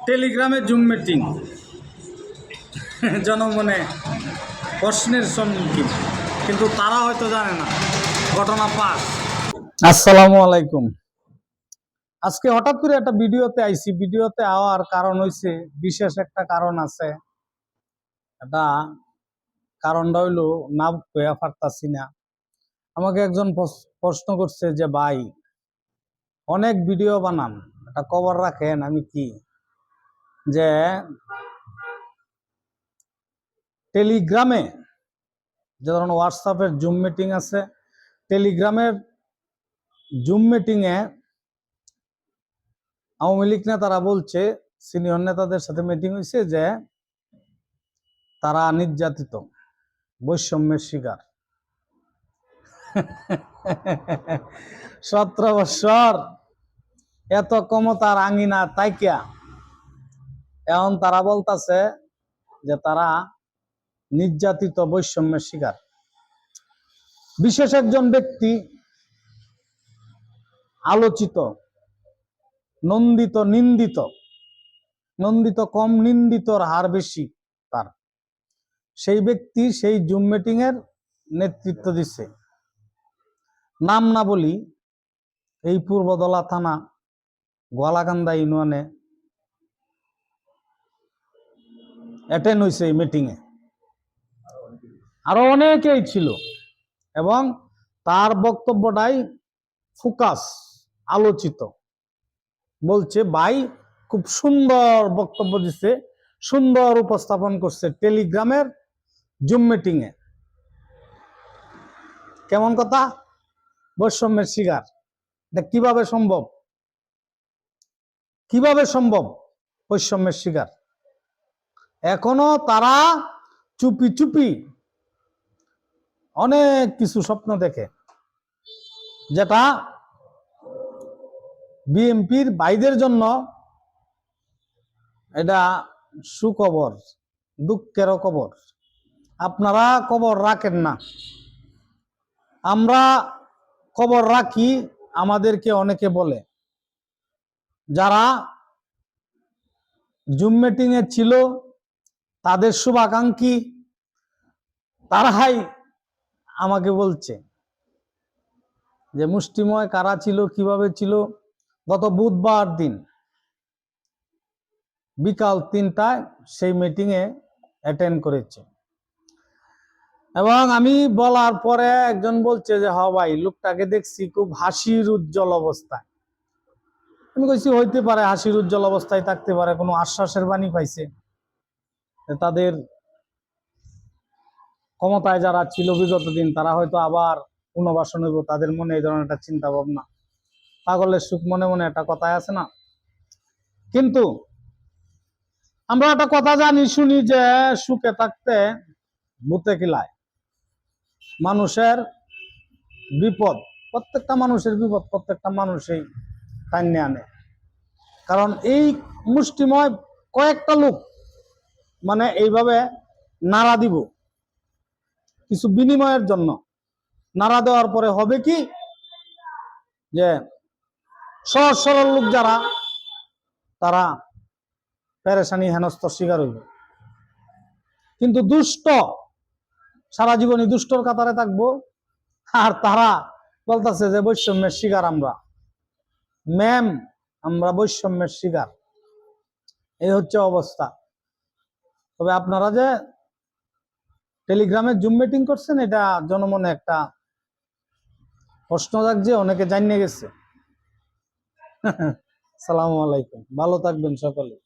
টেলিগ্রামে zoom meeting জনমনে প্রশ্নের সম্মুখীন, কিন্তু তারা হয়তো জানে না ঘটনা পাস। আসসালামু আলাইকুম। আজকে হঠাৎ করে একটা ভিডিওতে আইছি। ভিডিওতে আওয়ার কারণ হইছে, বিশেষ একটা কারণ আছে। এটা কারণটা হইলো না কইয়া পারতাছি না। আমাকে একজন প্রশ্ন করছে যে ভাই, অনেক ভিডিও বানান, একটা খবর রাখেন। আমি কি যে টেলিগ্রামে, যে ধরুন হোয়াটসঅ্যাপের জুম মিটিং আছে, টেলিগ্রামের জুম মিটিংয়ে আওয়ামী লীগ নেতারা বলছে, সিনিয়র নেতাদের সাথে মিটিং হয়েছে, যে তারা নির্যাতিত, বৈষম্যের শিকার। 17 বছর এত ক্ষমতার আঙিনা তাইকিয়া এখন তারা বলতাছে যে তারা নির্যাতিত, বৈষম্যের শিকার। বিশেষ একজন ব্যক্তি, আলোচিত, নন্দিত, নিন্দিত, নন্দিত কম, নিন্দিতর হার বেশি তার, সেই ব্যক্তি সেই জুম মিটিং এর নেতৃত্ব দিচ্ছে। নাম না বলি, এই পূর্বদলা থানা গোয়ালাকান্দা ইউনিয়নে অ্যাটেন্ড হয়েছে এই মিটিং এ। আরো অনেকেই ছিল এবং তার বক্তব্যটাই ফোকাস, আলোচিত। বলছে ভাই খুব সুন্দর বক্তব্য দিচ্ছে, সুন্দর উপস্থাপন করছে টেলিগ্রামের জুম মিটিং এ। কেমন কথা? বৈষম্যের শিকার। এটা কিভাবে সম্ভব? কিভাবে সম্ভব বৈষম্যের শিকার? এখনো তারা চুপি চুপি অনেক কিছু স্বপ্ন দেখে, যেটা বিএনপির ভাইদের জন্য এটা সুখবর, দুঃখেরও খবর। আপনারা খবর রাখেন না, আমরা খবর রাখি। আমাদেরকে অনেকে বলে, যারা জুম মিটিং এ ছিল, তাদের শুভাকাঙ্ক্ষী, তারাই আমাকে বলছে যে মুষ্টিময় কারা ছিল, কিভাবে ছিল। গত বুধবার দিন বিকাল 3টায় সেই মিটিং এ অ্যাটেন্ড করেছে, এবং আমি বলার পরে একজন বলছে যে হ ভাই, লোকটাকে দেখছি খুব হাসির উজ্জ্বল অবস্থায়। আমি কইছি হইতে পারে, হাসির উজ্জ্বল অবস্থায় থাকতে পারে, কোনো আশ্বাসের বাণী পাইছে। তাদের ক্ষমতায় যারা ছিল বিগত দিন, তারা হয়তো আবার পুনর্বাসন হইব, তাদের মনে এই ধরনের একটা চিন্তা ভাবনা। পাগলের সুখ মনে মনে একটা কথাই আছে না? কিন্তু আমরা একটা কথা জানি শুনি যে সুখে থাকতে ভূতে কিলায়। মানুষের বিপদ, প্রত্যেকটা মানুষের বিপদ প্রত্যেকটা মানুষই টাইনে আনে। কারণ এই মুষ্টিময় কয়েকটা লোক মানে এইভাবে নাড়া দিব কিছু বিনিময়ের জন্য। নাড়া দেওয়ার পরে হবে কি, যে সহজ সরল লোক যারা, তারা পেরেশানি, হেনস্থার শিকার হইবে। কিন্তু দুষ্ট সারা জীবনই দুষ্টর কাতারে থাকবো, আর তারা বলতেছে যে বৈষম্যের শিকার আমরা। ম্যাম, আমরা বৈষম্যের শিকার। এই হচ্ছে অবস্থা। তবে আপনারা যে টেলিগ্রামে জুম মিটিং করছেন, এটা জনমনে একটা প্রশ্ন জাগছে, অনেকে জানিয়ে গেছে। সালামু আলাইকুম, ভালো থাকবেন সকলে।